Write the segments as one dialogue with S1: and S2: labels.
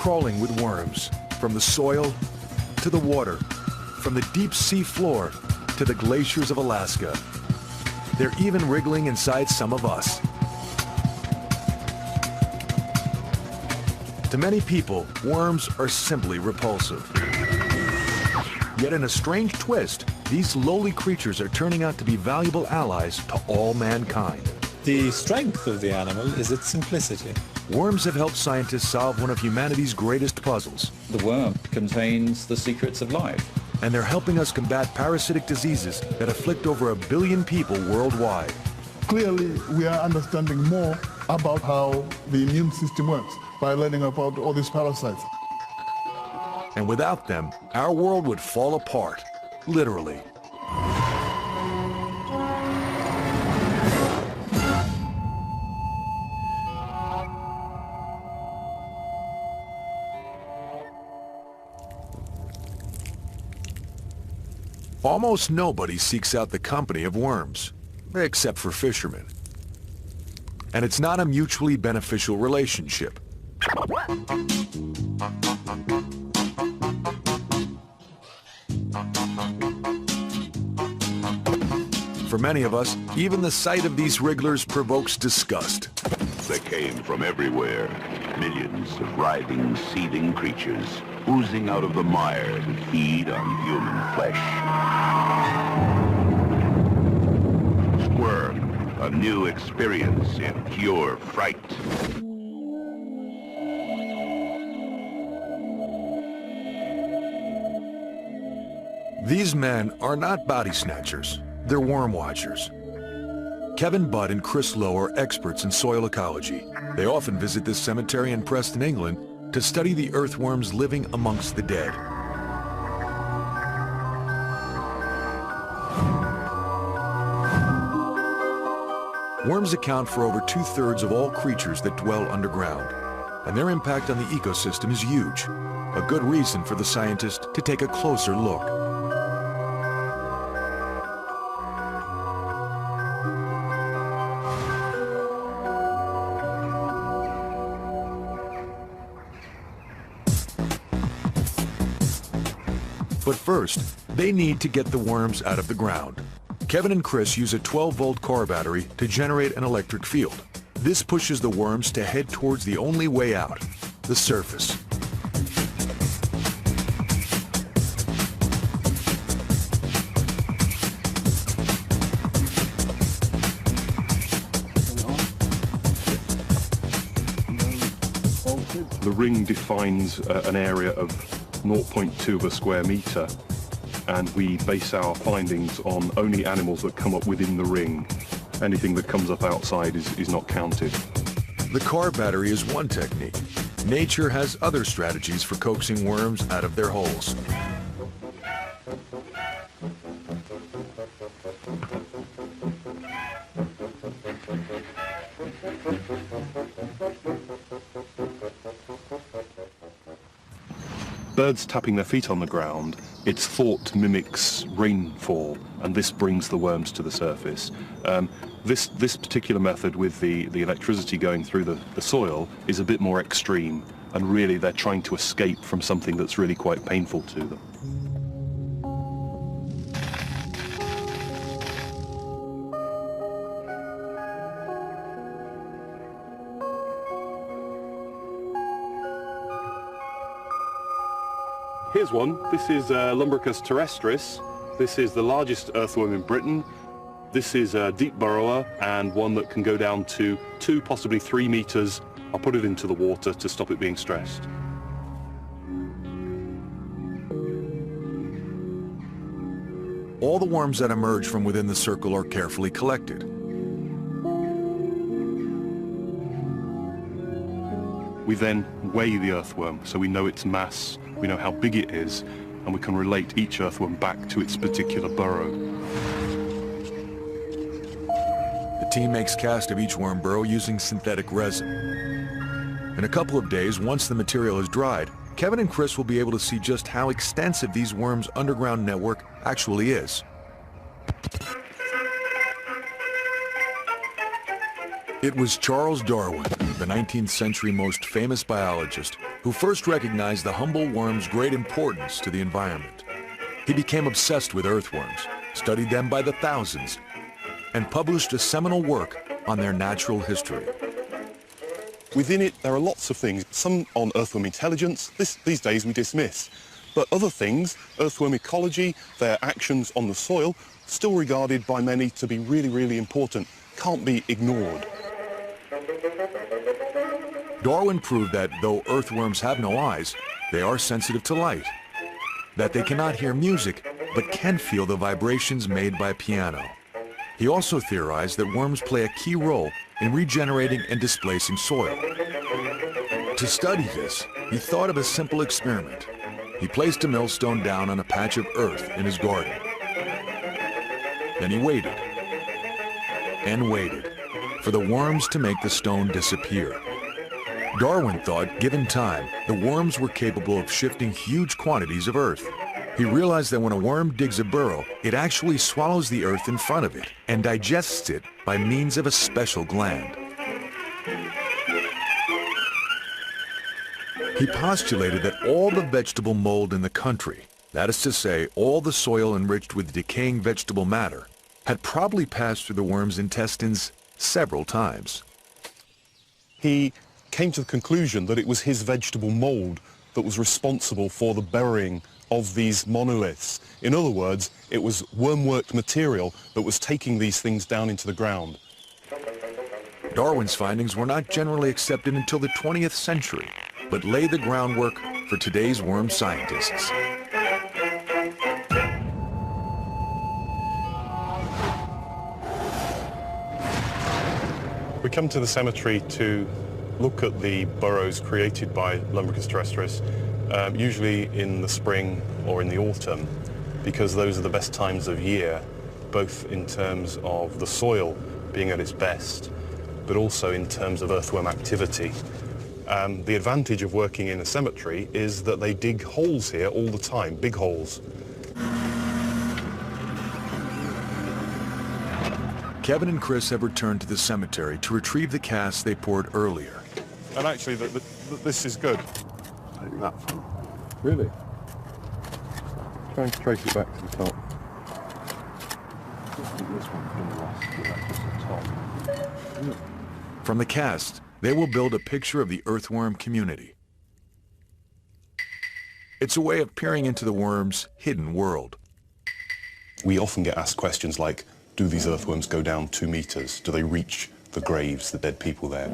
S1: crawling with worms, from the soil to the water, from the deep sea floor to the glaciers of Alaska. They're even wriggling inside some of us. To many people, worms are simply repulsive. Yet in a strange twist, these lowly creatures are turning out to be valuable allies to all mankind.
S2: The strength of the animal is its simplicity.
S1: Worms have helped scientists solve one of humanity's greatest puzzles.
S3: The worm contains the secrets of life.
S1: And they're helping us combat parasitic diseases that afflict over 1 billion people worldwide.
S4: Clearly, we are understanding more about how the immune system works by learning about all these parasites.
S1: And without them, our world would fall apart, literally. Almost nobody seeks out the company of worms, except for fishermen. And it's not a mutually beneficial relationship. For many of us, even the sight of these wrigglers provokes disgust.
S5: They came from everywhere. Millions of writhing, seething creatures oozing out of the mire to feed on human flesh. Squirm, a new experience in pure fright.
S1: These men are not body snatchers, they're worm watchers. Kevin Budd and Chris Lowe are experts in soil ecology. They often visit this cemetery in Preston, England, to study the earthworms living amongst the dead. Worms account for over 2/3 of all creatures that dwell underground, and their impact on the ecosystem is huge. A good reason for the scientists to take a closer look. But first, they need to get the worms out of the ground. Kevin and Chris use a 12-volt car battery to generate an electric field. This pushes the worms to head towards the only way out, the surface.
S6: The ring defines an area of 0.2 of a square meter, and we base our findings on only animals that come up within the ring. Anything that comes up outside is not counted.
S1: The car battery is one technique. Nature has other strategies for coaxing worms out of their holes.
S6: Birds tapping their feet on the ground, it's thought mimics rainfall, and this brings the worms to the surface. This particular method with the electricity going through the soil is a bit more extreme, and really they're trying to escape from something that's really quite painful to them. Here's one. This is Lumbricus terrestris. This is the largest earthworm in Britain. This is a deep burrower and one that can go down to 2, possibly 3 meters. I'll put it into the water to stop it being stressed.
S1: All the worms that emerge from within the circle are carefully collected.
S6: We then weigh the earthworm, so we know its mass, we know how big it is, and we can relate each earthworm back to its particular burrow.
S1: The team makes cast of each worm burrow using synthetic resin. In a couple of days, once the material is dried, Kevin and Chris will be able to see just how extensive these worms' underground network actually is. It was Charles Darwin, the 19th century most famous biologist, who first recognized the humble worm's great importance to the environment. He became obsessed with earthworms, studied them by the thousands, and published a seminal work on their natural history.
S6: Within it, there are lots of things, some on earthworm intelligence, these days we dismiss. But other things, earthworm ecology, their actions on the soil, still regarded by many to be really, really important, can't be ignored.
S1: Darwin proved that though earthworms have no eyes, they are sensitive to light, that they cannot hear music, but can feel the vibrations made by a piano. He also theorized that worms play a key role in regenerating and displacing soil. To study this, he thought of a simple experiment. He placed a millstone down on a patch of earth in his garden. Then he waited and waited for the worms to make the stone disappear. Darwin thought, given time, the worms were capable of shifting huge quantities of earth. He realized that when a worm digs a burrow, it actually swallows the earth in front of it and digests it by means of a special gland. He postulated that all the vegetable mold in the country, that is to say, all the soil enriched with decaying vegetable matter, had probably passed through the worm's intestines several times.
S6: He came to the conclusion that it was his vegetable mold that was responsible for the burying of these monoliths. In other words, it was worm-worked material that was taking these things down into the ground.
S1: Darwin's findings were not generally accepted until the 20th century, but laid the groundwork for today's worm scientists.
S6: We come to the cemetery to look at the burrows created by Lumbricus terrestris, usually in the spring or in the autumn, because those are the best times of year, both in terms of the soil being at its best, but also in terms of earthworm activity. The advantage of working in a cemetery is that they dig holes here all the time, big holes.
S1: Kevin and Chris have returned to the cemetery to retrieve the cast they poured earlier.
S6: And actually, this is good.
S7: Take that from.
S6: Really? Try and trace it back to the top.
S7: I think this one's been lost, but that's just the top.
S1: From the cast, they will build a picture of the earthworm community. It's a way of peering into the worm's hidden world.
S6: We often get asked questions like, do these earthworms go down 2 meters? Do they reach the graves, the dead people there?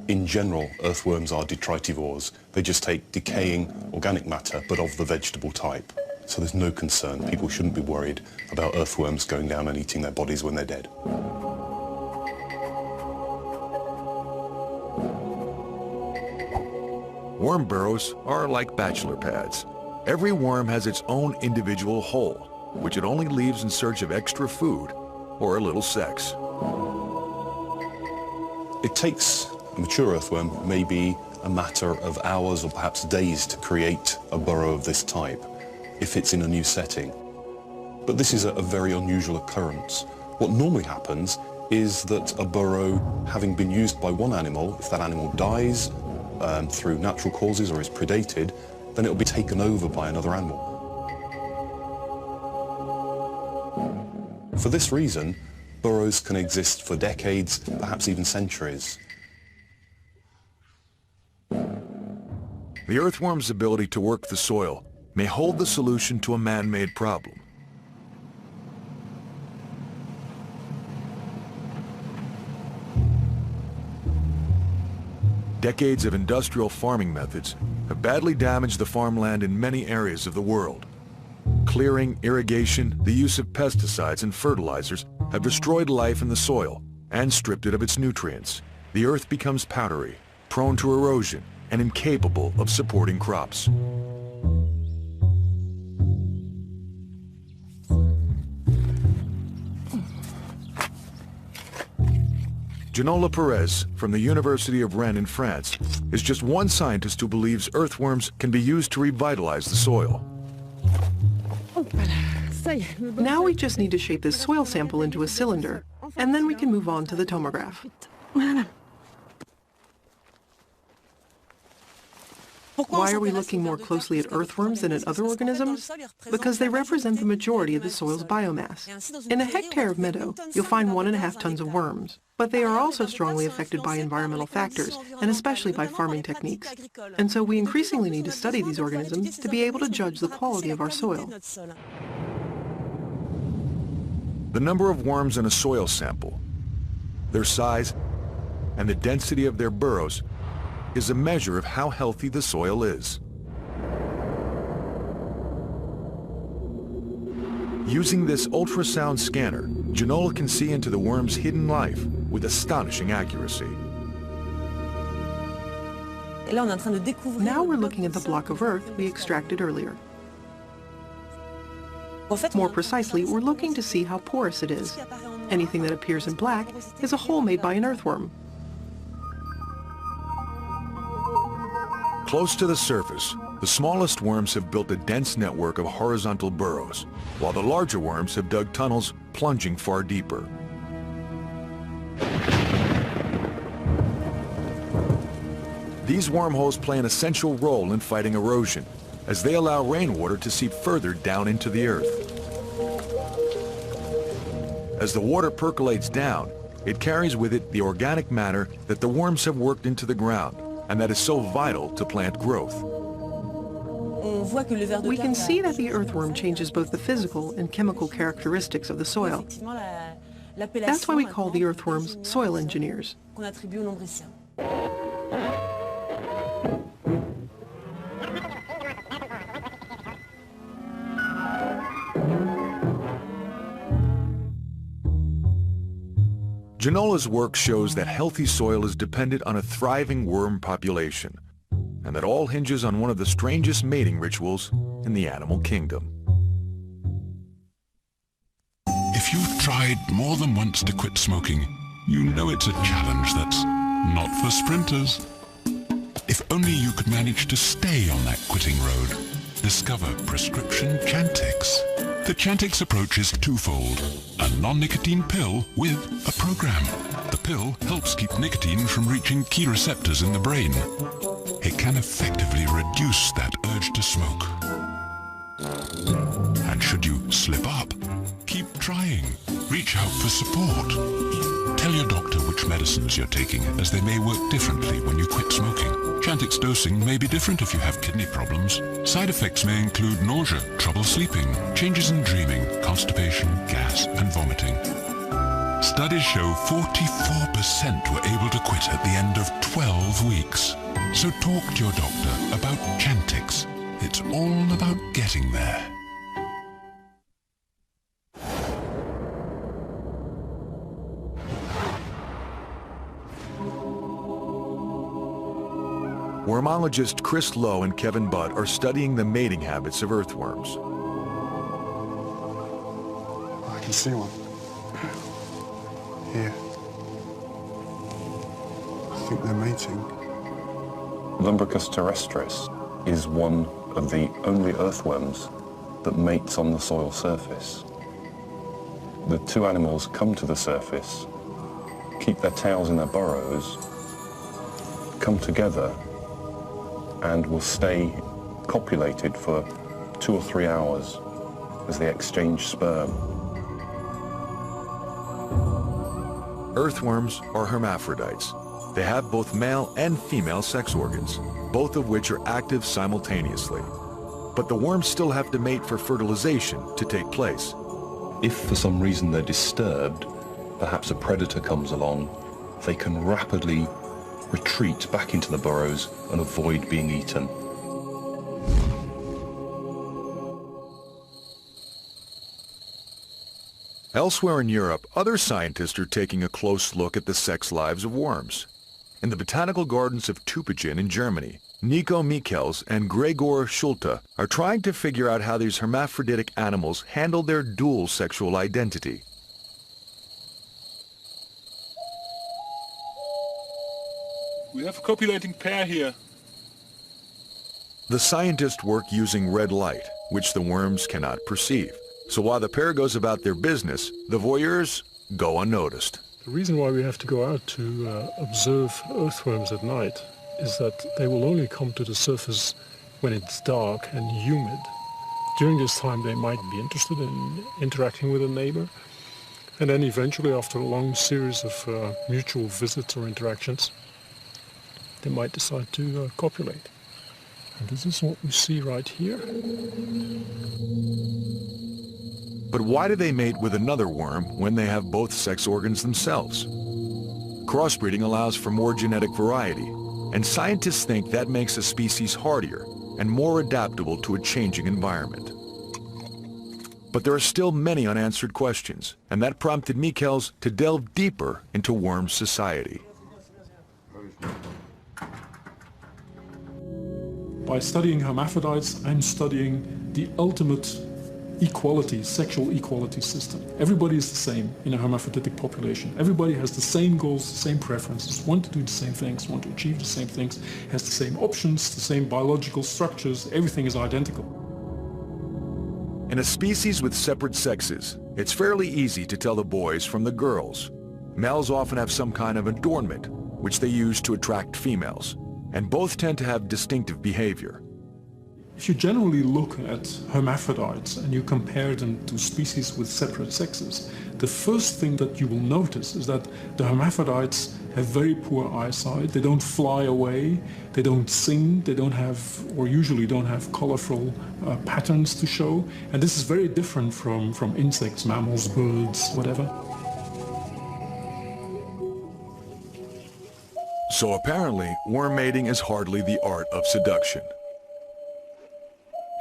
S6: In general, earthworms are detritivores. They just take decaying organic matter, but of the vegetable type. So there's no concern. People shouldn't be worried about earthworms going down and eating their bodies when they're dead.
S1: Worm burrows are like bachelor pads. Every worm has its own individual hole, which it only leaves in search of extra food or a little sex.
S6: It takes a mature earthworm maybe a matter of hours or perhaps days to create a burrow of this type, if it's in a new setting. But this is a very unusual occurrence. What normally happens is that a burrow, having been used by one animal, if that animal dies through natural causes or is predated, then it will be taken over by another animal. For this reason, burrows can exist for decades, perhaps even centuries.
S1: The earthworm's ability to work the soil may hold the solution to a man-made problem. Decades of industrial farming methods have badly damaged the farmland in many areas of the world. Clearing, irrigation, the use of pesticides and fertilizers have destroyed life in the soil and stripped it of its nutrients. The earth becomes powdery, prone to erosion, and incapable of supporting crops. Genola Perez from the University of Rennes in France is just one scientist who believes earthworms can be used to revitalize the soil.
S8: Now we just need to shape this soil sample into a cylinder, and then we can move on to the tomograph. Why are we looking more closely at earthworms than at other organisms? Because they represent the majority of the soil's biomass. In a hectare of meadow, you'll find 1.5 tons of worms, but they are also strongly affected by environmental factors, and especially by farming techniques. And so we increasingly need to study these organisms to be able to judge the quality of our soil.
S1: The number of worms in a soil sample, their size, and the density of their burrows is a measure of how healthy the soil is. Using this ultrasound scanner, Ginola can see into the worm's hidden life with astonishing accuracy.
S8: Now we're looking at the block of earth we extracted earlier. More precisely, we're looking to see how porous it is. Anything that appears in black is a hole made by an earthworm.
S1: Close to the surface, the smallest worms have built a dense network of horizontal burrows, while the larger worms have dug tunnels plunging far deeper. These wormholes play an essential role in fighting erosion, as they allow rainwater to seep further down into the earth. As the water percolates down, it carries with it the organic matter that the worms have worked into the ground, and that is so vital to plant growth.
S8: We can see that the earthworm changes both the physical and chemical characteristics of the soil. That's why we call the earthworms soil engineers.
S1: Ginola's work shows that healthy soil is dependent on a thriving worm population, and that all hinges on one of the strangest mating rituals in the animal kingdom.
S9: If you've tried more than once to quit smoking, you know it's a challenge that's not for sprinters. If only you could manage to stay on that quitting road. Discover prescription Chantix. The Chantix approach is twofold. A non-nicotine pill with a program. The pill helps keep nicotine from reaching key receptors in the brain. It can effectively reduce that urge to smoke. And should you slip up, keep trying. Reach out for support. Tell your doctor which medicines you're taking, as they may work differently when you quit smoking. Chantix dosing may be different if you have kidney problems. Side effects may include nausea, trouble sleeping, changes in dreaming, constipation, gas, and vomiting. Studies show 44% were able to quit at the end of 12 weeks. So talk to your doctor about Chantix. It's all about getting there.
S1: Wormologist Chris Lowe and Kevin Budd are studying the mating habits of earthworms.
S10: I can see one. Here. I think they're mating.
S6: Lumbricus terrestris is one of the only earthworms that mates on the soil surface. The two animals come to the surface, keep their tails in their burrows, come together, and will stay copulated for 2 or 3 hours as they exchange sperm.
S1: Earthworms are hermaphrodites. They have both male and female sex organs, both of which are active simultaneously. But the worms still have to mate for fertilization to take place.
S3: If for some reason they're disturbed, perhaps a predator comes along, they can rapidly retreat back into the burrows and avoid being eaten.
S1: Elsewhere in Europe, other scientists are taking a close look at the sex lives of worms. In the botanical gardens of Tübingen in Germany, Nico Michels and Gregor Schulte are trying to figure out how these hermaphroditic animals handle their dual sexual identity.
S6: We have a copulating pair here.
S1: The scientists work using red light, which the worms cannot perceive. So while the pair goes about their business, the voyeurs go unnoticed.
S7: The reason why we have to go out to observe earthworms at night is that they will only come to the surface when it's dark and humid. During this time they might be interested in interacting with a neighbor, and then eventually, after a long series of mutual visits or interactions, they might decide to copulate. And this is what we see right here.
S1: But why do they mate with another worm when they have both sex organs themselves? Crossbreeding allows for more genetic variety, and scientists think that makes a species hardier and more adaptable to a changing environment. But there are still many unanswered questions, and that prompted Michels to delve deeper into worm society.
S7: By studying hermaphrodites, I'm studying the ultimate equality, sexual equality system. Everybody is the same in a hermaphroditic population. Everybody has the same goals, the same preferences, want to do the same things, want to achieve the same things, has the same options, the same biological structures, everything is identical.
S1: In a species with separate sexes, it's fairly easy to tell the boys from the girls. Males often have some kind of adornment, which they use to attract females, and both tend to have distinctive behavior.
S7: If you generally look at hermaphrodites and you compare them to species with separate sexes, the first thing that you will notice is that the hermaphrodites have very poor eyesight, they don't fly away, they don't sing, they don't have, or usually don't have colorful patterns to show, and this is very different from insects, mammals, birds, whatever.
S1: So apparently, worm mating is hardly the art of seduction.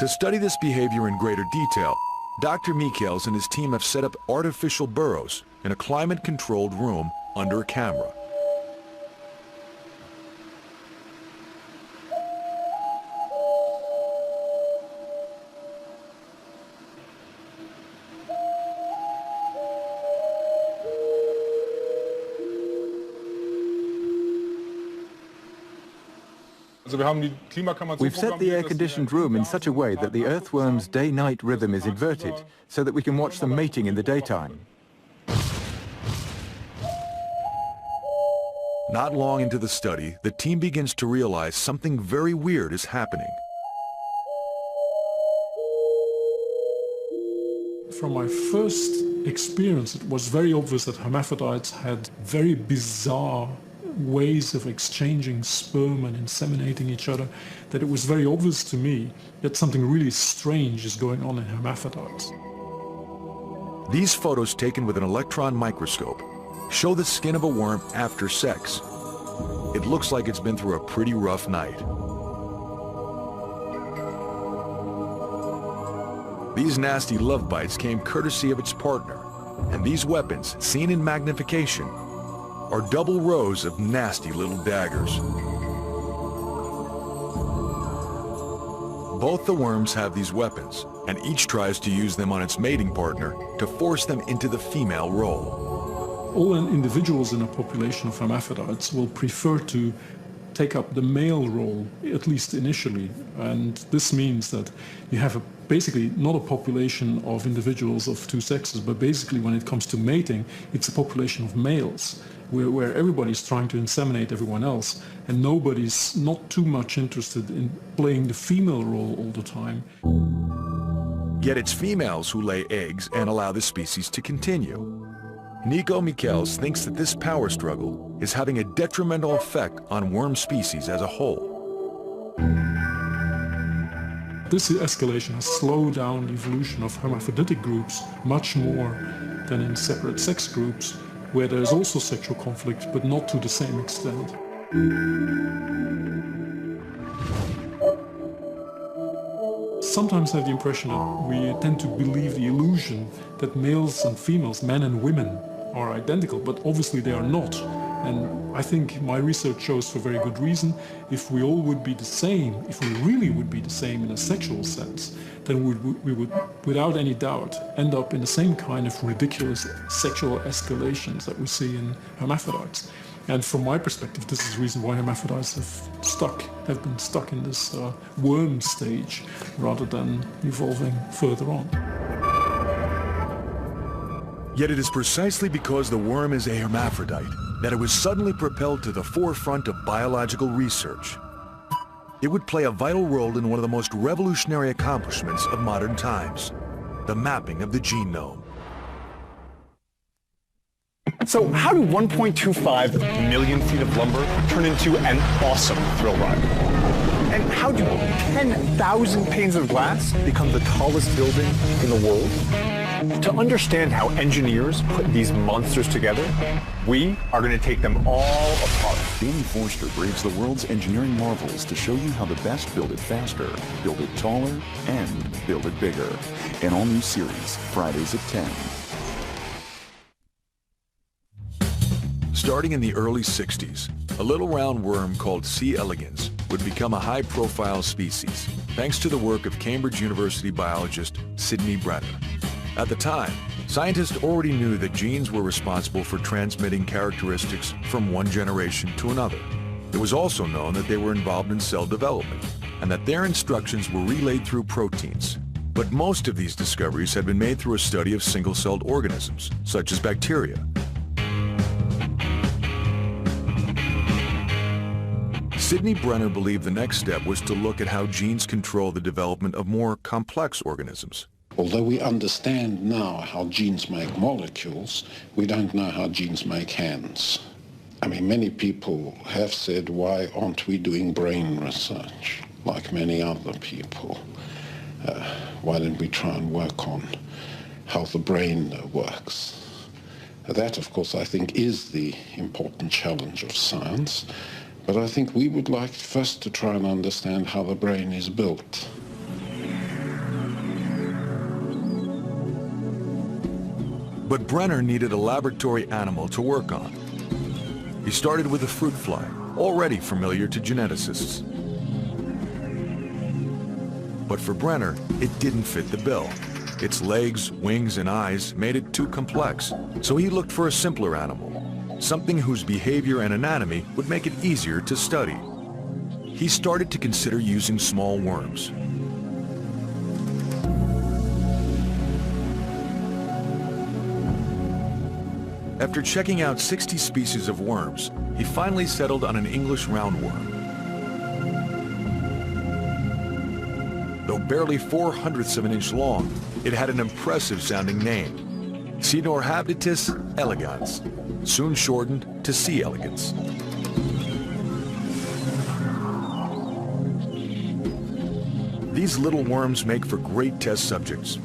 S1: To study this behavior in greater detail, Dr. Michels and his team have set up artificial burrows in a climate-controlled room under a camera.
S11: We've set the air-conditioned room in such a way that the earthworm's day-night rhythm is inverted, so that we can watch them mating in the daytime.
S1: Not long into the study, the team begins to realize something very weird is happening.
S7: From my first experience, it was very obvious that hermaphrodites had very bizarre ways of exchanging sperm and inseminating each other, that it was very obvious to me that something really strange is going on in hermaphrodites.
S1: These photos taken with an electron microscope show the skin of a worm after sex. It looks like it's been through a pretty rough night. These nasty love bites came courtesy of its partner, and these weapons, seen in magnification, are double rows of nasty little daggers. Both the worms have these weapons, and each tries to use them on its mating partner to force them into the female role.
S7: All individuals in a population of hermaphrodites will prefer to take up the male role, at least initially, and this means that you have basically not a population of individuals of two sexes, but basically when it comes to mating, it's a population of males, where everybody's trying to inseminate everyone else, and nobody's not too much interested in playing the female role all the time.
S1: Yet it's females who lay eggs and allow the species to continue. Nico Michels thinks that this power struggle is having a detrimental effect on worm species as a whole.
S7: This escalation has slowed down the evolution of hermaphroditic groups much more than in separate sex groups, where there is also sexual conflict, but not to the same extent. Sometimes I have the impression that we tend to believe the illusion that males and females, men and women, are identical, but obviously they are not. And I think my research shows for very good reason, if we all would be the same, if we really would be the same in a sexual sense, then we would, without any doubt, end up in the same kind of ridiculous sexual escalations that we see in hermaphrodites. And from my perspective, this is the reason why hermaphrodites have been stuck in this worm stage, rather than evolving further on.
S1: Yet it is precisely because the worm is a hermaphrodite that it was suddenly propelled to the forefront of biological research. It would play a vital role in one of the most revolutionary accomplishments of modern times, the mapping of the genome.
S12: So how do 1.25 million feet of lumber turn into an awesome thrill ride? And how do 10,000 panes of glass become the tallest building in the world? To understand how engineers put these monsters together, we are going to take them all apart.
S13: Danny Forster braves the world's engineering marvels to show you how the best build it faster, build it taller, and build it bigger. An all-new series, Fridays at 10.
S1: Starting in the early 60s, a little round worm called C. elegans would become a high-profile species, thanks to the work of Cambridge University biologist Sidney Brenner. At the time, scientists already knew that genes were responsible for transmitting characteristics from one generation to another. It was also known that they were involved in cell development, and that their instructions were relayed through proteins. But most of these discoveries had been made through a study of single-celled organisms, such as bacteria. Sidney Brenner believed the next step was to look at how genes control the development of more complex organisms.
S14: Although we understand now how genes make molecules, we don't know how genes make hands. I mean, many people have said, why aren't we doing brain research like many other people? Why don't we try and work on how the brain works? That, of course, I think is the important challenge of science. But I think we would like first to try and understand how the brain is built.
S1: But Brenner needed a laboratory animal to work on. He started with a fruit fly, already familiar to geneticists. But for Brenner, it didn't fit the bill. Its legs, wings, and eyes made it too complex, so he looked for a simpler animal, something whose behavior and anatomy would make it easier to study. He started to consider using small worms. After checking out 60 species of worms, he finally settled on an English roundworm. Though barely 4/100ths of an inch long, it had an impressive sounding name, Caenorhabditis elegans, soon shortened to C. elegans. These little worms make for great test subjects.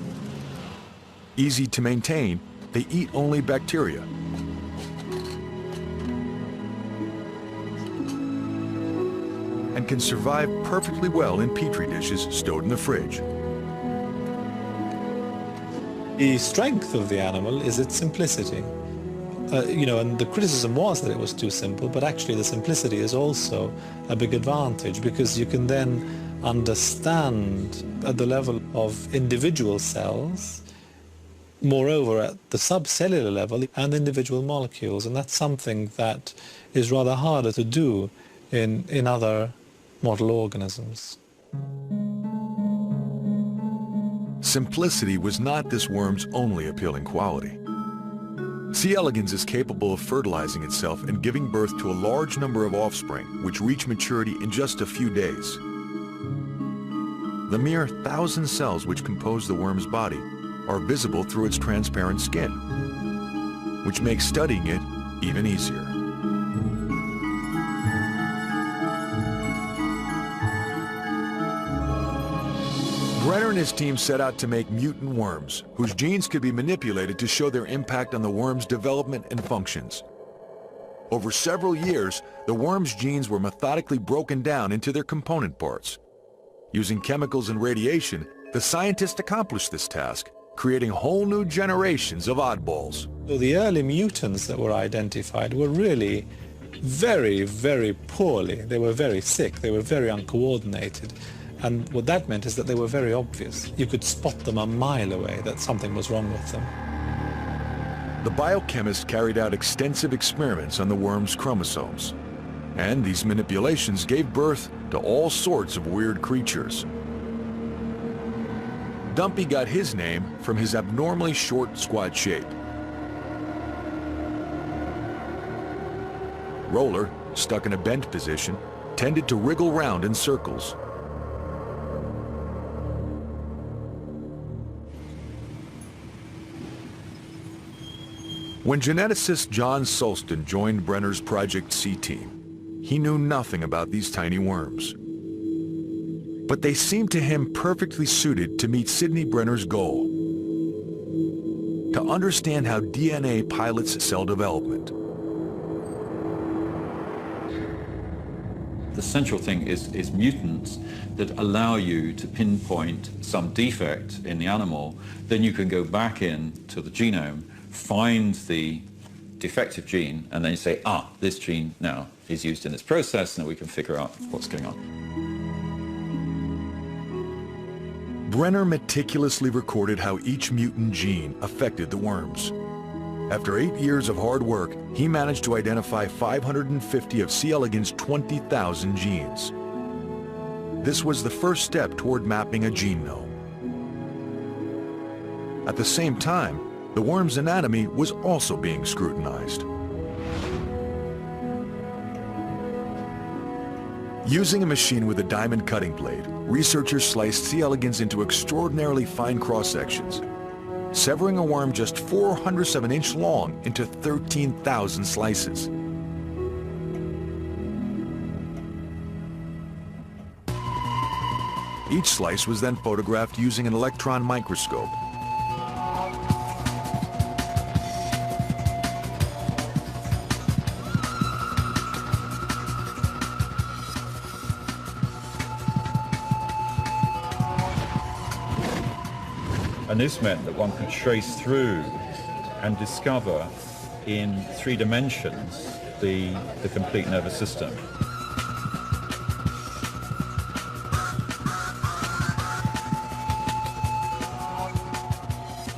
S1: Easy to maintain, they eat only bacteria. And can survive perfectly well in petri dishes stowed in the fridge.
S2: The strength of the animal is its simplicity. And the criticism was that it was too simple, but actually the simplicity is also a big advantage because you can then understand at the level of individual cells, moreover at the subcellular level, and individual molecules, and that's something that is rather harder to do in other model organisms.
S1: Simplicity was not this worm's only appealing quality. C. elegans is capable of fertilizing itself and giving birth to a large number of offspring, which reach maturity in just a few days. The mere 1,000 cells which compose the worm's body are visible through its transparent skin, which makes studying it even easier. Brenner and his team set out to make mutant worms, whose genes could be manipulated to show their impact on the worm's development and functions. Over several years, the worm's genes were methodically broken down into their component parts. Using chemicals and radiation, the scientists accomplished this task, creating whole new generations of oddballs.
S2: So the early mutants that were identified were really very, very poorly. They were very sick, they were very uncoordinated. And what that meant is that they were very obvious. You could spot them a mile away that something was wrong with them.
S1: The biochemist carried out extensive experiments on the worm's chromosomes. And these manipulations gave birth to all sorts of weird creatures. Dumpy got his name from his abnormally short, squat shape. Roller, stuck in a bent position, tended to wriggle round in circles. When geneticist John Sulston joined Brenner's Project C team, he knew nothing about these tiny worms. But they seemed to him perfectly suited to meet Sidney Brenner's goal: to understand how DNA pilots cell development.
S15: The central thing is mutants that allow you to pinpoint some defect in the animal. Then you can go back into the genome, find the defective gene, and then you say, this gene now is used in this process, and we can figure out what's going on.
S1: Brenner meticulously recorded how each mutant gene affected the worms. After 8 years of hard work, he managed to identify 550 of C. elegans' 20,000 genes. This was the first step toward mapping a genome. At the same time, the worm's anatomy was also being scrutinized. Using a machine with a diamond cutting blade, researchers sliced C. elegans into extraordinarily fine cross-sections, severing a worm just 400ths of an inch long into 13,000 slices. Each slice was then photographed using an electron microscope.
S15: And this meant that one could trace through and discover in 3 dimensions the complete nervous system.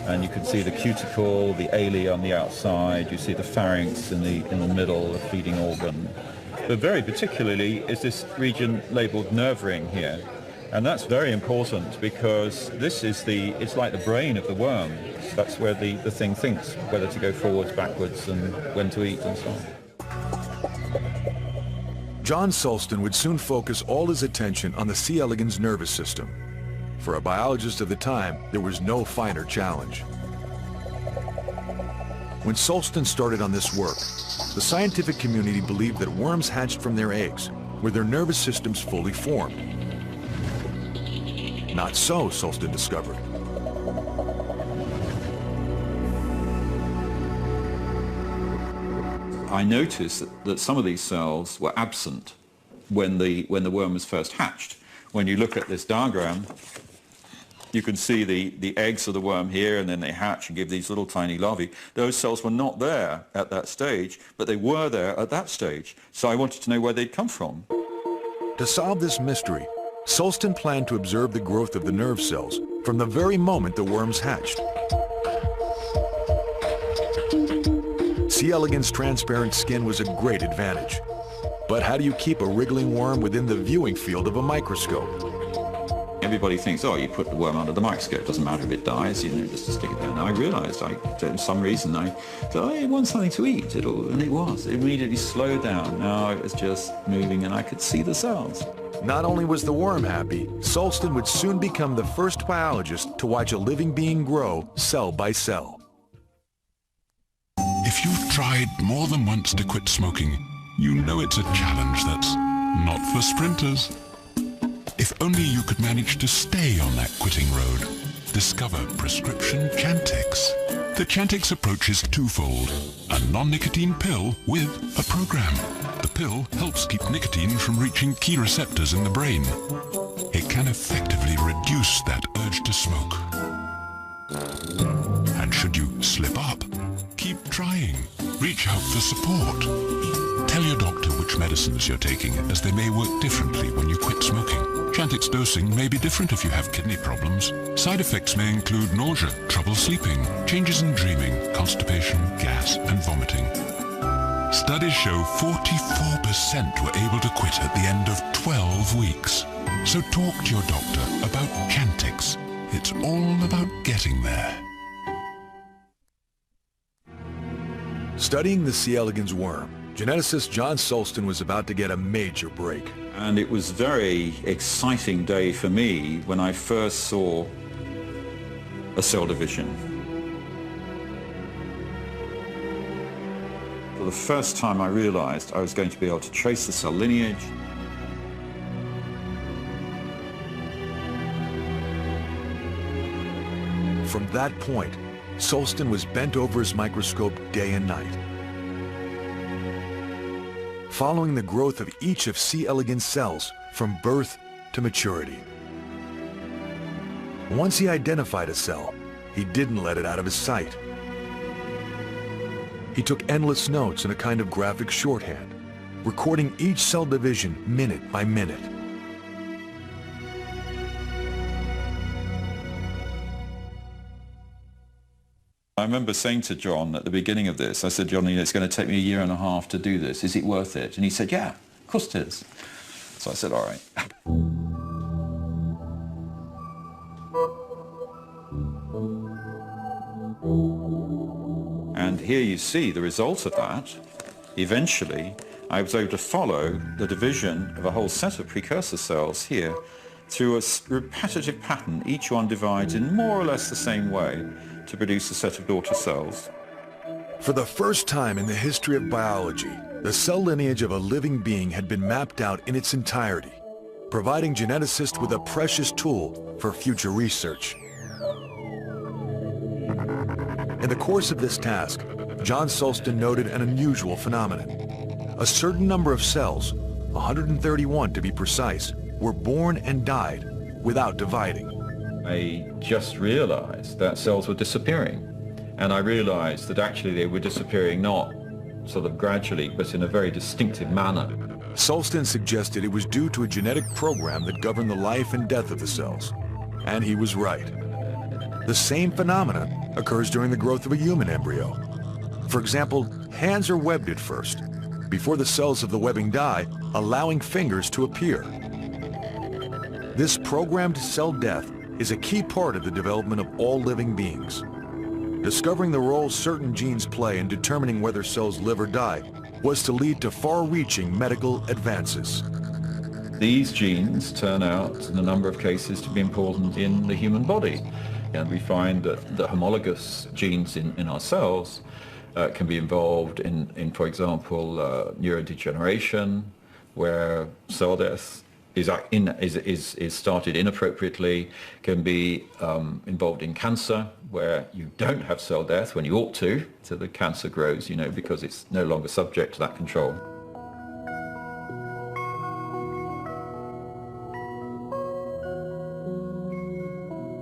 S15: And you can see the cuticle, the ala on the outside, you see the pharynx in the middle, the feeding organ. But very particularly is this region labeled nerve ring here. And that's very important because this is it's like the brain of the worm. That's where the thing thinks whether to go forwards, backwards, and when to eat and so on.
S1: John Sulston would soon focus all his attention on the C. elegans nervous system. For a biologist of the time, there was no finer challenge. When Sulston started on this work, the scientific community believed that worms hatched from their eggs, with their nervous systems fully formed. Not so, Sulston discovered.
S15: I noticed that some of these cells were absent when the worm was first hatched. When you look at this diagram, you can see the eggs of the worm here, and then they hatch and give these little tiny larvae. Those cells were not there at that stage, but they were there at that stage. So I wanted to know where they'd come from.
S1: To solve this mystery, Sulston planned to observe the growth of the nerve cells from the very moment the worms hatched. C. elegans' transparent skin was a great advantage. But how do you keep a wriggling worm within the viewing field of a microscope?
S15: Everybody thinks, you put the worm under the microscope, doesn't matter if it dies, just to stick it there. And I realized, for some reason, I thought, it wants something to eat, and it was. It immediately slowed down. Now it was just moving, and I could see the cells.
S1: Not only was the worm happy, Sulston would soon become the first biologist to watch a living being grow cell by cell.
S9: If you've tried more than once to quit smoking, you know it's a challenge that's not for sprinters. If only you could manage to stay on that quitting road. Discover prescription Chantix. The Chantix approach is twofold: a non-nicotine pill with a program. The pill helps keep nicotine from reaching key receptors in the brain. It can effectively reduce that urge to smoke. And should you slip up, keep trying. Reach out for support. Tell your doctor which medicines you're taking, as they may work differently when you quit smoking. Chantix dosing may be different if you have kidney problems. Side effects may include nausea, trouble sleeping, changes in dreaming, constipation, gas, and vomiting. Studies show 44% were able to quit at the end of 12 weeks. So talk to your doctor about Chantix. It's all about getting there.
S1: Studying the C. elegans worm, Geneticist John Sulston was about to get a major break.
S15: And it was a very exciting day for me when I first saw a cell division. For the first time I realized I was going to be able to trace the cell lineage.
S1: From that point, Sulston was bent over his microscope day and night, following the growth of each of C. elegans cells from birth to maturity. Once he identified a cell, he didn't let it out of his sight. He took endless notes in a kind of graphic shorthand, recording each cell division minute by minute.
S15: I remember saying to John at the beginning of this, I said, John, it's going to take me 1.5 years to do this. Is it worth it? And he said, yeah, of course it is. So I said, all right. And here you see the result of that. Eventually, I was able to follow the division of a whole set of precursor cells here through a repetitive pattern. Each one divides in more or less the same way to produce a set of daughter cells.
S1: For the first time in the history of biology, the cell lineage of a living being had been mapped out in its entirety, providing geneticists with a precious tool for future research. In the course of this task, John Sulston noted an unusual phenomenon. A certain number of cells, 131 to be precise, were born and died without dividing.
S15: I just realized that cells were disappearing. And I realized that actually they were disappearing not sort of gradually, but in a very distinctive manner.
S1: Sulston suggested it was due to a genetic program that governed the life and death of the cells. And he was right. The same phenomenon occurs during the growth of a human embryo. For example, hands are webbed at first, before the cells of the webbing die, allowing fingers to appear. This programmed cell death is a key part of the development of all living beings. Discovering the role certain genes play in determining whether cells live or die was to lead to far-reaching medical advances.
S15: These genes turn out, in a number of cases, to be important in the human body. And we find that the homologous genes in our cells can be involved in, for example, neurodegeneration, where cell death is started inappropriately, can be involved in cancer, where you don't have cell death when you ought to, so the cancer grows, because it's no longer subject to that control.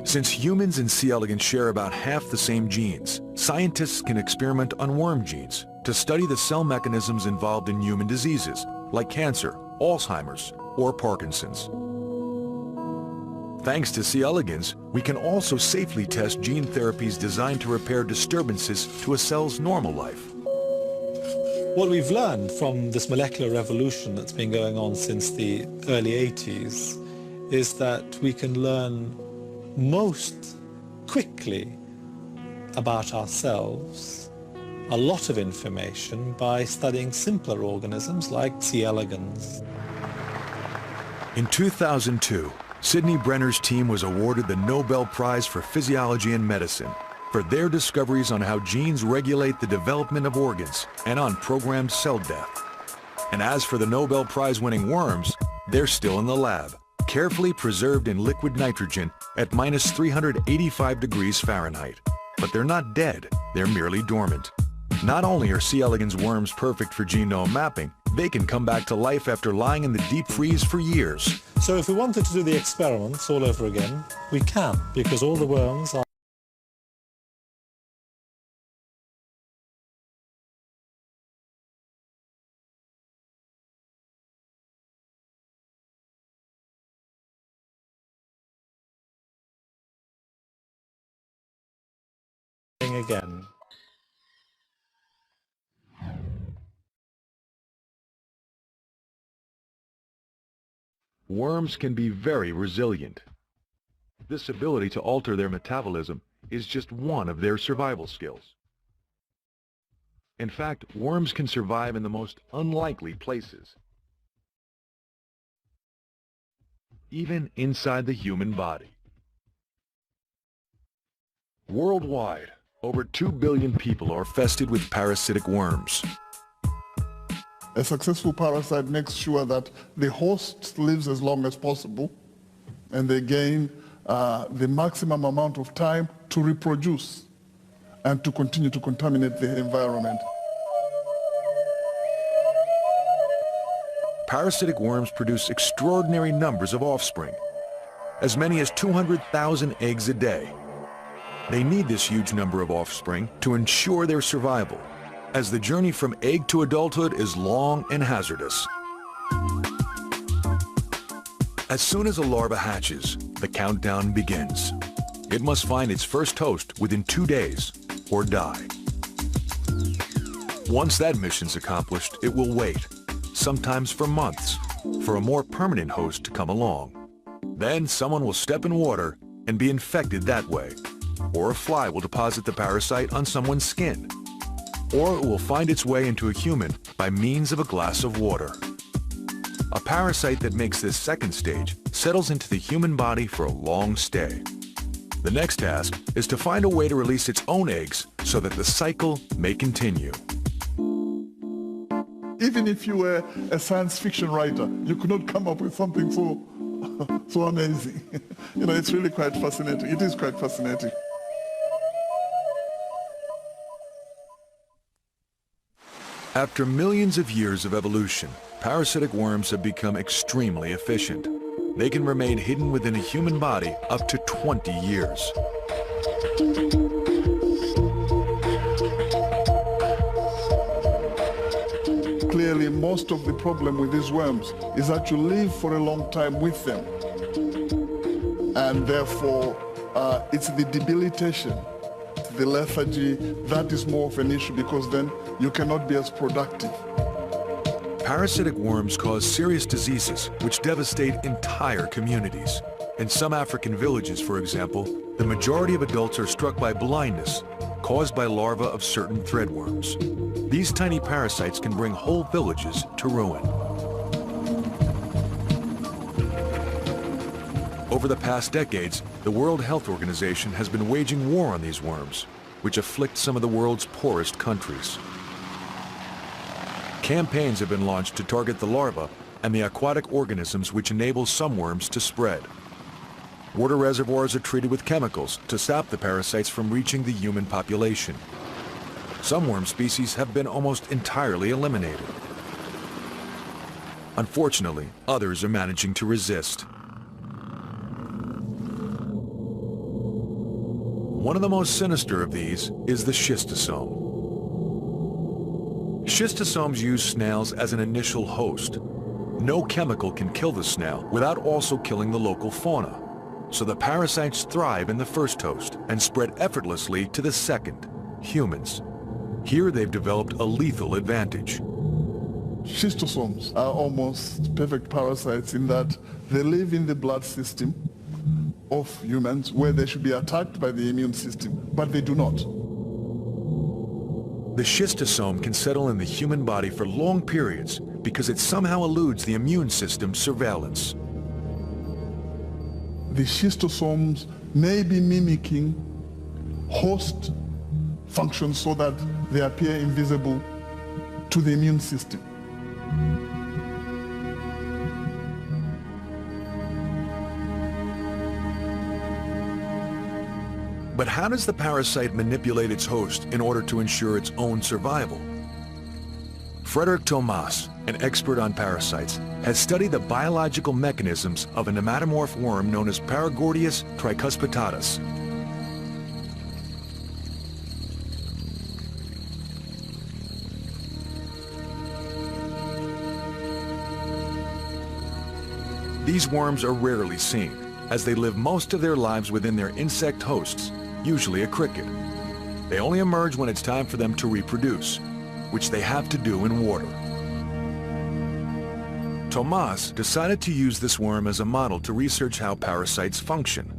S1: Since humans and C. elegans share about half the same genes, scientists can experiment on worm genes to study the cell mechanisms involved in human diseases, like cancer, Alzheimer's, or Parkinson's. Thanks to C. elegans, we can also safely test gene therapies designed to repair disturbances to a cell's normal life.
S2: What we've learned from this molecular revolution that's been going on since the early 80s is that we can learn most quickly about ourselves a lot of information by studying simpler organisms like C. elegans.
S1: In 2002, Sidney Brenner's team was awarded the Nobel Prize for Physiology and Medicine for their discoveries on how genes regulate the development of organs and on programmed cell death. And as for the Nobel Prize-winning worms, they're still in the lab, carefully preserved in liquid nitrogen at minus 385 degrees Fahrenheit. But they're not dead, they're merely dormant. Not only are C. elegans worms perfect for genome mapping, they can come back to life after lying in the deep freeze for years.
S2: So if we wanted to do the experiments all over again, we can, because all the worms are again.
S1: Worms can be very resilient. This ability to alter their metabolism is just one of their survival skills. In fact, worms can survive in the most unlikely places, even inside the human body. Worldwide, over 2 billion people are infested with parasitic worms.
S4: A successful parasite makes sure that the host lives as long as possible, and they gain the maximum amount of time to reproduce and to continue to contaminate the environment.
S1: Parasitic worms produce extraordinary numbers of offspring, as many as 200,000 eggs a day. They need this huge number of offspring to ensure their survival, as the journey from egg to adulthood is long and hazardous. As soon as a larva hatches, the countdown begins. It must find its first host within 2 days or die. Once that mission's accomplished, it will wait, sometimes for months, for a more permanent host to come along. Then someone will step in water and be infected that way, or a fly will deposit the parasite on someone's skin, or it will find its way into a human by means of a glass of water. A parasite that makes this second stage settles into the human body for a long stay. The next task is to find a way to release its own eggs so that the cycle may continue.
S4: Even if you were a science fiction writer, you could not come up with something so amazing. You know, it's really quite fascinating. It is quite fascinating.
S1: After millions of years of evolution, parasitic worms have become extremely efficient. They can remain hidden within a human body up to 20 years.
S4: Clearly, most of the problem with these worms is that you live for a long time with them. And therefore, it's the debilitation, the lethargy, that is more of an issue because then you cannot be as productive.
S1: Parasitic worms cause serious diseases which devastate entire communities. In some African villages, for example, the majority of adults are struck by blindness caused by larvae of certain threadworms. These tiny parasites can bring whole villages to ruin. Over the past decades, the World Health Organization has been waging war on these worms, which afflict some of the world's poorest countries. Campaigns have been launched to target the larvae and the aquatic organisms which enable some worms to spread. Water reservoirs are treated with chemicals to stop the parasites from reaching the human population. Some worm species have been almost entirely eliminated. Unfortunately, others are managing to resist. One of the most sinister of these is the schistosome. Schistosomes use snails as an initial host. No chemical can kill the snail without also killing the local fauna. So the parasites thrive in the first host and spread effortlessly to the second, humans. Here they've developed a lethal advantage.
S4: Schistosomes are almost perfect parasites in that they live in the blood system of humans where they should be attacked by the immune system, but they do not.
S1: The schistosome can settle in the human body for long periods because it somehow eludes the immune system's surveillance.
S4: The schistosomes may be mimicking host functions so that they appear invisible to the immune system.
S1: But how does the parasite manipulate its host in order to ensure its own survival? Frederick Thomas, an expert on parasites, has studied the biological mechanisms of a nematomorph worm known as Paragordius tricuspitatus. These worms are rarely seen, as they live most of their lives within their insect hosts, usually a cricket. They only emerge when it's time for them to reproduce, which they have to do in water. Thomas decided to use this worm as a model to research how parasites function.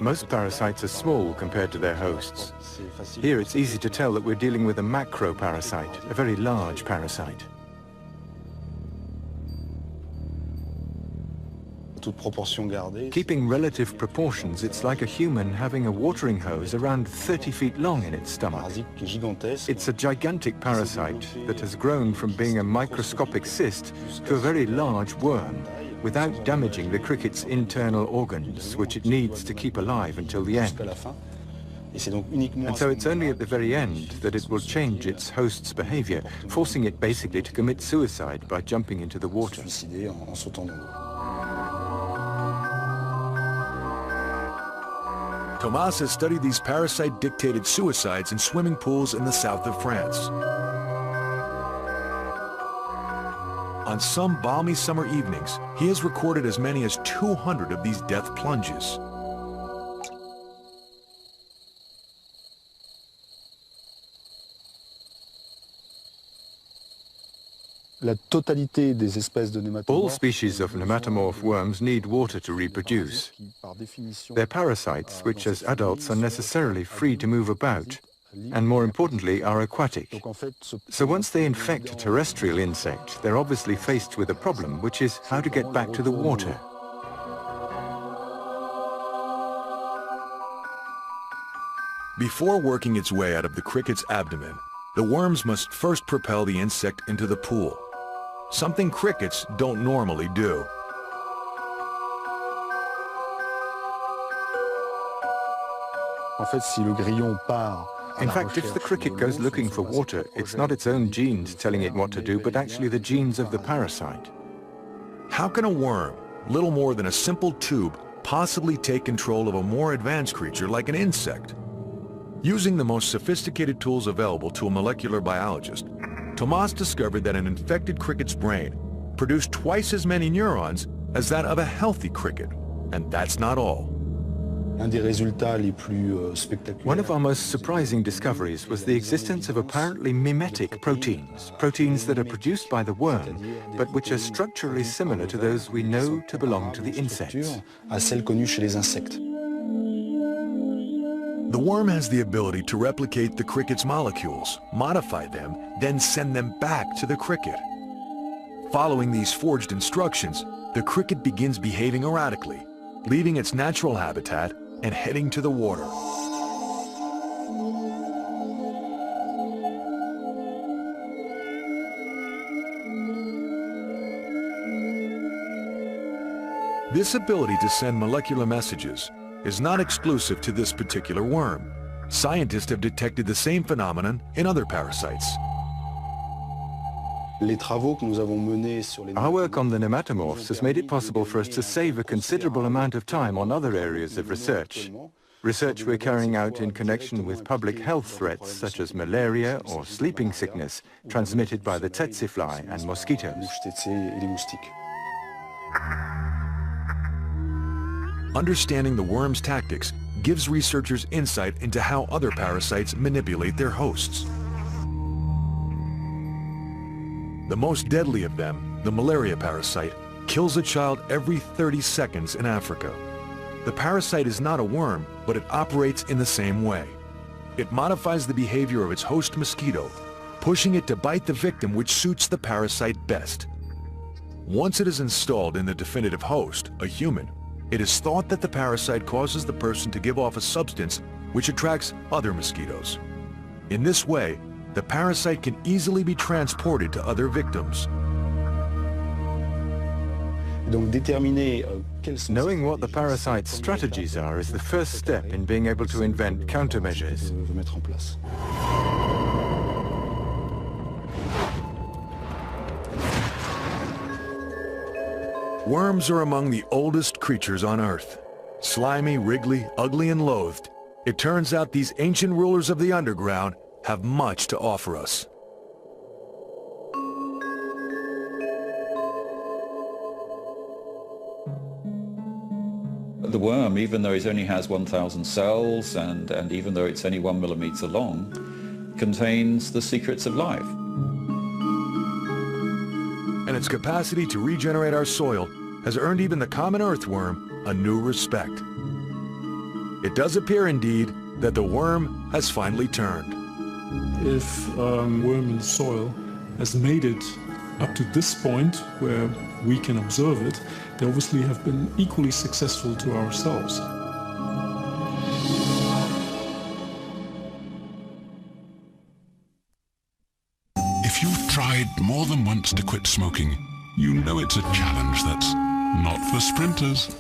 S11: Most parasites are small compared to their hosts. Here it's easy to tell that we're dealing with a macroparasite, a very large parasite. Keeping relative proportions, it's like a human having a watering hose around 30 feet long in its stomach. It's a gigantic parasite that has grown from being a microscopic cyst to a very large worm, without damaging the cricket's internal organs, which it needs to keep alive until the end. And so it's only at the very end that it will change its host's behavior, forcing it basically to commit suicide by jumping into the water.
S1: Thomas has studied these parasite-dictated suicides in swimming pools in the south of France. On some balmy summer evenings, he has recorded as many as 200 of these death plunges.
S11: All species of nematomorph worms need water to reproduce. They're parasites which as adults are necessarily free to move about, and more importantly are aquatic. So once they infect a terrestrial insect, they're obviously faced with a problem, which is how to get back to the water.
S1: Before working its way out of the cricket's abdomen, the worms must first propel the insect into the pool, something crickets don't normally do.
S11: In fact, if the cricket goes looking for water, it's not its own genes telling it what to do, but actually the genes of the parasite.
S1: How can a worm, little more than a simple tube, possibly take control of a more advanced creature like an insect? Using the most sophisticated tools available to a molecular biologist, Thomas discovered that an infected cricket's brain produced twice as many neurons as that of a healthy cricket. And that's not all.
S11: One of our most surprising discoveries was the existence of apparently mimetic proteins, proteins that are produced by the worm, but which are structurally similar to those we know to belong to the insects.
S1: The worm has the ability to replicate the cricket's molecules, modify them, then send them back to the cricket. Following these forged instructions, the cricket begins behaving erratically, leaving its natural habitat and heading to the water. This ability to send molecular messages is not exclusive to this particular worm. Scientists have detected the same phenomenon in other parasites.
S11: Our work on the nematomorphs has made it possible for us to save a considerable amount of time on other areas of research. Research we're carrying out in connection with public health threats such as malaria or sleeping sickness transmitted by the tsetse fly and mosquitoes.
S1: Understanding the worm's tactics gives researchers insight into how other parasites manipulate their hosts. The most deadly of them, the malaria parasite, kills a child every 30 seconds in Africa. The parasite is not a worm, but it operates in the same way. It modifies the behavior of its host mosquito, pushing it to bite the victim which suits the parasite best. Once it is installed in the definitive host, a human, it is thought that the parasite causes the person to give off a substance which attracts other mosquitoes. In this way, the parasite can easily be transported to other victims.
S11: Knowing what the parasite's strategies are is the first step in being able to invent countermeasures.
S1: Worms are among the oldest creatures on Earth. Slimy, wriggly, ugly, and loathed, it turns out these ancient rulers of the underground have much to offer us.
S15: The worm, even though it only has 1,000 cells and even though it's only 1 millimeter long, contains the secrets of life.
S1: And its capacity to regenerate our soil has earned even the common earthworm a new respect. It does appear indeed that the worm has finally turned.
S7: If a worm in the soil has made it up to this point where we can observe it, they obviously have been equally successful to ourselves.
S9: If you've tried more than once to quit smoking, you know it's a challenge that's not for sprinters.